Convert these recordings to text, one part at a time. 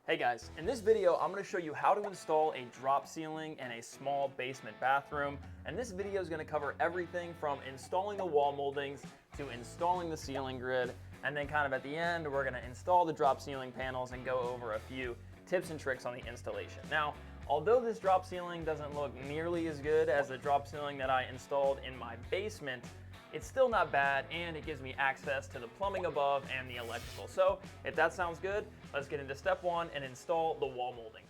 Hey guys, in this video I'm going to show you how to install a drop ceiling in a small basement bathroom, and this video is going to cover everything from installing the wall moldings to installing the ceiling grid, and then kind of at the end we're going to install the drop ceiling panels and go over a few tips and tricks on the installation. Now, although this drop ceiling doesn't look nearly as good as the drop ceiling that I installed in my basement, it's still not bad, and it gives me access to the plumbing above and the electrical. So if that sounds good, let's get into step one and install the wall moldings.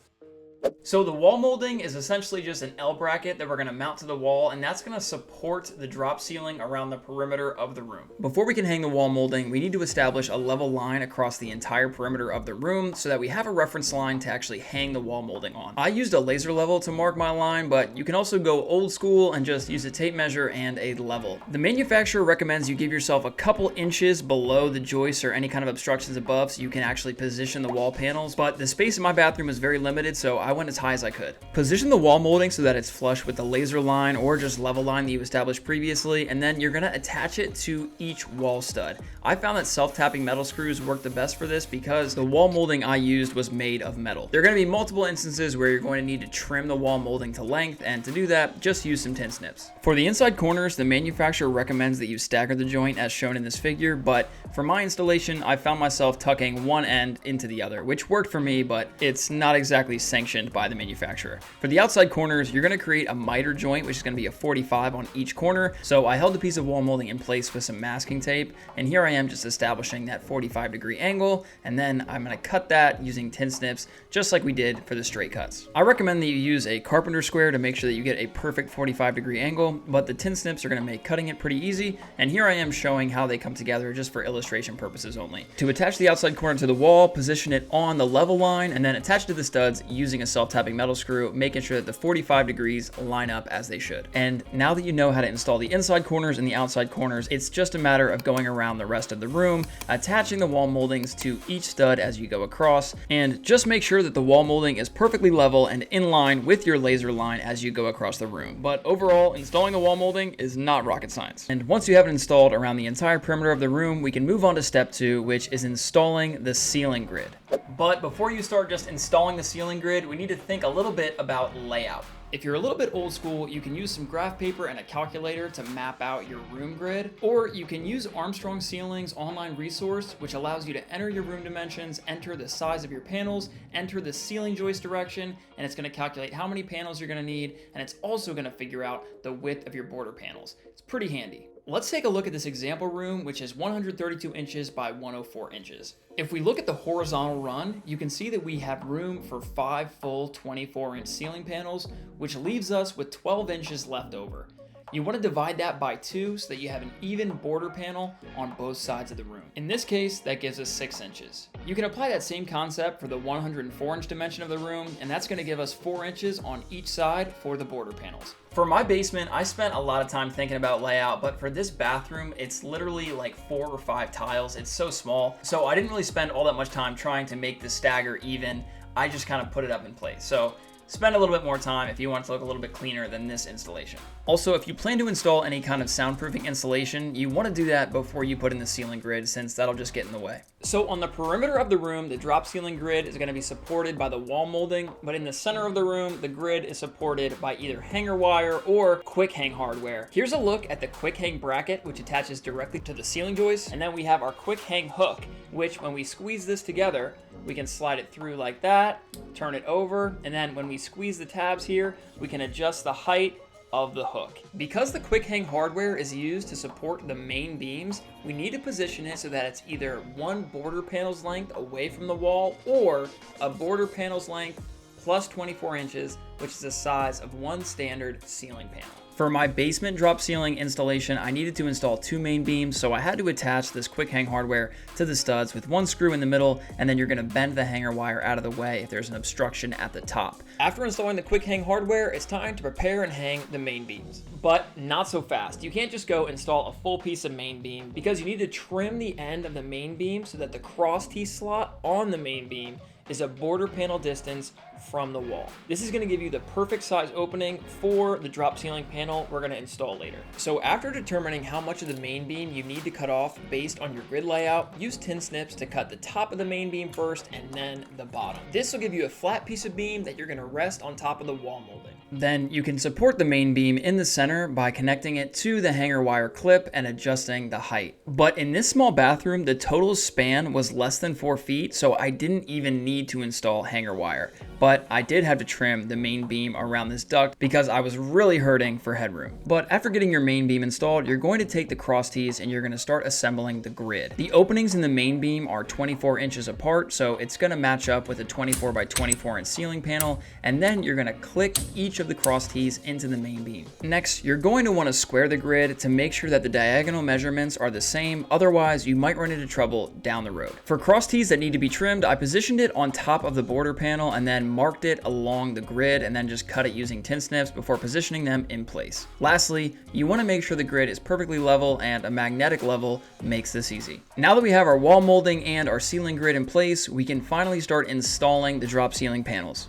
So the wall molding is essentially just an L bracket that we're going to mount to the wall, and that's going to support the drop ceiling around the perimeter of the room. Before we can hang the wall molding, we need to establish a level line across the entire perimeter of the room so that we have a reference line to actually hang the wall molding on. I used a laser level to mark my line, but you can also go old school and just use a tape measure and a level. The manufacturer recommends you give yourself a couple inches below the joists or any kind of obstructions above so you can actually position the wall panels, but the space in my bathroom is very limited, so I went as high as I could. Position the wall molding so that it's flush with the laser line or just level line that you established previously, and then you're going to attach it to each wall stud. I found that self-tapping metal screws work the best for this because the wall molding I used was made of metal. There are going to be multiple instances where you're going to need to trim the wall molding to length, and to do that, just use some tin snips. For the inside corners, the manufacturer recommends that you stagger the joint as shown in this figure, but for my installation, I found myself tucking one end into the other, which worked for me, but it's not exactly sanctioned by the manufacturer. For the outside corners, you're going to create a miter joint, which is going to be a 45 on each corner. So I held a piece of wall molding in place with some masking tape, and here I am just establishing that 45-degree angle, and then I'm going to cut that using tin snips, just like we did for the straight cuts. I recommend that you use a carpenter square to make sure that you get a perfect 45-degree angle, but the tin snips are going to make cutting it pretty easy, and here I am showing how they come together just for illustration purposes only. To attach the outside corner to the wall, position it on the level line, and then attach to the studs using a self-tapping metal screw, making sure that the 45 degrees line up as they should. And now that you know how to install the inside corners and the outside corners, it's just a matter of going around the rest of the room, attaching the wall moldings to each stud as you go across, and just make sure that the wall molding is perfectly level and in line with your laser line as you go across the room. But overall, installing the wall molding is not rocket science. And once you have it installed around the entire perimeter of the room, we can move on to step two, which is installing the ceiling grid. But before you start just installing the ceiling grid, we need to think a little bit about layout. If you're a little bit old school, you can use some graph paper and a calculator to map out your room grid, or you can use Armstrong Ceiling's online resource, which allows you to enter your room dimensions, enter the size of your panels, enter the ceiling joist direction, and it's going to calculate how many panels you're going to need, and it's also going to figure out the width of your border panels. It's pretty handy. Let's take a look at this example room, which is 132 inches by 104 inches. If we look at the horizontal run, you can see that we have room for 5 full 24-inch ceiling panels, which leaves us with 12 inches left over. You want to divide that by 2 so that you have an even border panel on both sides of the room. In this case, that gives us 6 inches. You can apply that same concept for the 104-inch dimension of the room, and that's going to give us 4 inches on each side for the border panels. For my basement, I spent a lot of time thinking about layout, but for this bathroom, it's literally like 4 or 5 tiles. It's so small. So I didn't really spend all that much time trying to make the stagger even. I just kind of put it up in place. So spend a little bit more time if you want it to look a little bit cleaner than this installation. Also, if you plan to install any kind of soundproofing installation, you want to do that before you put in the ceiling grid, since that'll just get in the way. So on the perimeter of the room, the drop ceiling grid is going to be supported by the wall molding, but in the center of the room, the grid is supported by either hanger wire or quick hang hardware. Here's a look at the quick hang bracket, which attaches directly to the ceiling joist, and then we have our quick hang hook, which when we squeeze this together, we can slide it through like that, turn it over, and then when we squeeze the tabs here, we can adjust the height of the hook. Because the quick hang hardware is used to support the main beams, we need to position it so that it's either one border panel's length away from the wall or a border panel's length plus 24 inches, which is the size of one standard ceiling panel. For my basement drop ceiling installation, I needed to install 2 main beams, so I had to attach this quick hang hardware to the studs with 1 screw in the middle, and then you're going to bend the hanger wire out of the way if there's an obstruction at the top. After installing the quick hang hardware, it's time to prepare and hang the main beams. But not so fast. You can't just go install a full piece of main beam, because you need to trim the end of the main beam so that the cross T slot on the main beam is a border panel distance from the wall. This is going to give you the perfect size opening for the drop ceiling panel we're going to install later. So after determining how much of the main beam you need to cut off based on your grid layout, use tin snips to cut the top of the main beam first and then the bottom. This will give you a flat piece of beam that you're going to rest on top of the wall molding. Then you can support the main beam in the center by connecting it to the hanger wire clip and adjusting the height. But in this small bathroom, the total span was less than 4 feet, so I didn't even need to install hanger wire. But I did have to trim the main beam around this duct because I was really hurting for headroom. But after getting your main beam installed, you're going to take the cross tees and you're going to start assembling the grid. The openings in the main beam are 24 inches apart, so it's going to match up with a 24 by 24 inch ceiling panel, and then you're going to click each of the cross tees into the main beam. Next, you're going to want to square the grid to make sure that the diagonal measurements are the same, otherwise you might run into trouble down the road. For cross tees that need to be trimmed, I positioned it on top of the border panel and then marked it along the grid and then just cut it using tin snips before positioning them in place. Lastly, you want to make sure the grid is perfectly level, and a magnetic level makes this easy. Now that we have our wall molding and our ceiling grid in place, we can finally start installing the drop ceiling panels.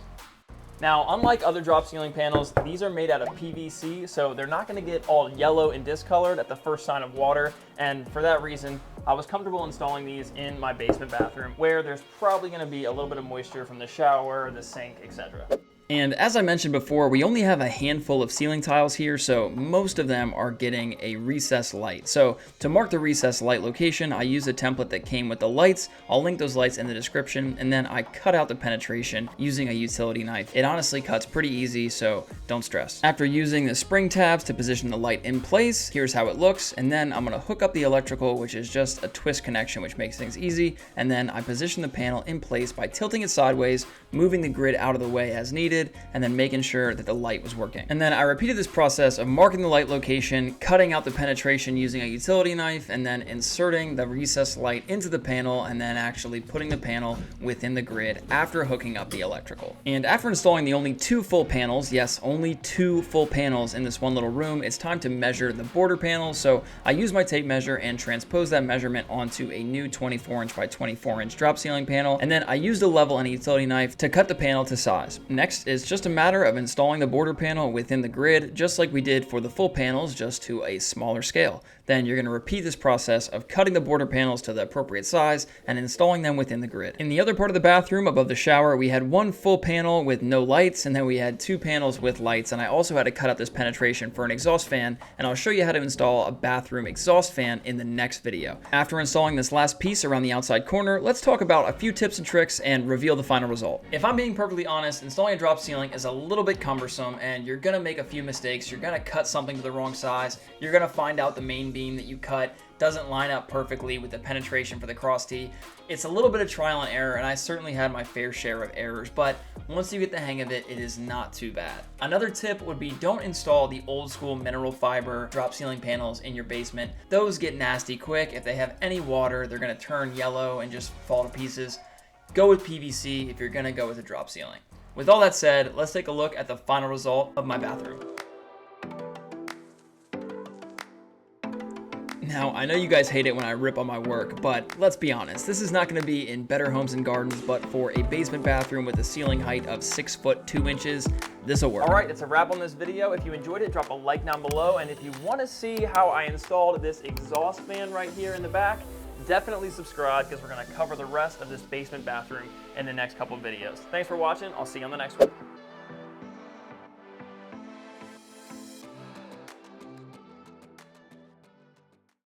Now, unlike other drop ceiling panels, these are made out of PVC, so they're not going to get all yellow and discolored at the first sign of water, and for that reason, I was comfortable installing these in my basement bathroom, where there's probably going to be a little bit of moisture from the shower, the sink, etc. And as I mentioned before, we only have a handful of ceiling tiles here, so most of them are getting a recessed light. So to mark the recessed light location, I used a template that came with the lights. I'll link those lights in the description, and then I cut out the penetration using a utility knife. It honestly cuts pretty easy, so don't stress. After using the spring tabs to position the light in place, here's how it looks, and then I'm gonna hook up the electrical, which is just a twist connection, which makes things easy, and then I position the panel in place by tilting it sideways, moving the grid out of the way as needed, and then making sure that the light was working. And then I repeated this process of marking the light location, cutting out the penetration using a utility knife, and then inserting the recessed light into the panel, and then actually putting the panel within the grid after hooking up the electrical. And after installing the only 2 full panels, yes, only 2 full panels in this one little room, it's time to measure the border panel. So I used my tape measure and transposed that measurement onto a new 24 inch by 24 inch drop ceiling panel. And then I used a level and a utility knife to cut the panel to size. Next is just a matter of installing the border panel within the grid, just like we did for the full panels, just to a smaller scale. Then you're going to repeat this process of cutting the border panels to the appropriate size and installing them within the grid. In the other part of the bathroom above the shower, we had 1 full panel with no lights, and then we had 2 panels with lights, and I also had to cut out this penetration for an exhaust fan, and I'll show you how to install a bathroom exhaust fan in the next video. After installing this last piece around the outside corner, let's talk about a few tips and tricks and reveal the final result. If I'm being perfectly honest, installing a drop ceiling is a little bit cumbersome, and you're gonna make a few mistakes. You're gonna cut something to the wrong size. You're gonna find out the main beam that you cut doesn't line up perfectly with the penetration for the cross tee. It's a little bit of trial and error, and I certainly had my fair share of errors, but once you get the hang of it, it is not too bad. Another tip would be don't install the old school mineral fiber drop ceiling panels in your basement. Those get nasty quick. If they have any water, they're gonna turn yellow and just fall to pieces. Go with PVC if you're gonna go with a drop ceiling. With all that said, let's take a look at the final result of my bathroom. Now, I know you guys hate it when I rip on my work, but let's be honest, this is not going to be in Better Homes and Gardens, but for a basement bathroom with a ceiling height of 6 foot 2 inches, this will work. All right, that's a wrap on this video. If you enjoyed it, drop a like down below, and if you want to see how I installed this exhaust fan right here in the back, definitely subscribe, because we're going to cover the rest of this basement bathroom in the next couple of videos. Thanks for watching. I'll see you on the next one.